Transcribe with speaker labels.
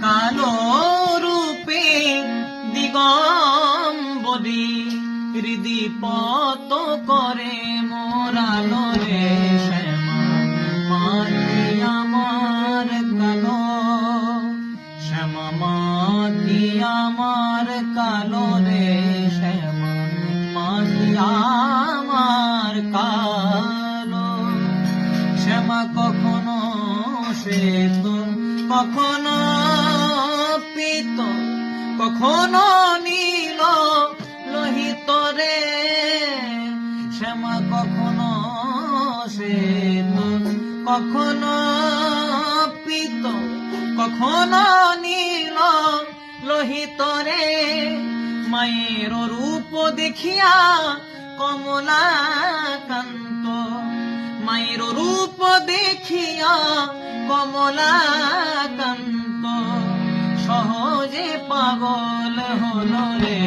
Speaker 1: কালো রূপে দিগম্বরী হৃদিপত করে মোরালো রে শ্যামা মাটি আমার কালো, শ্যামা মাটি আমার কালো রে শ্যামা মাটি আমার কালো। শ্যামা কখনো শ্বেত কখনো পীত কখনো নীল লোহিত রে, শ্যামা কখনো শ্বেত কখনো পীত কখনো নীল লোহিত রে। মায়ের রূপ দেখিয়া কমলাকান্ত, মায়ের রূপ দেখিয়া কমলাকান্ত সহজে পাগল হলো রে।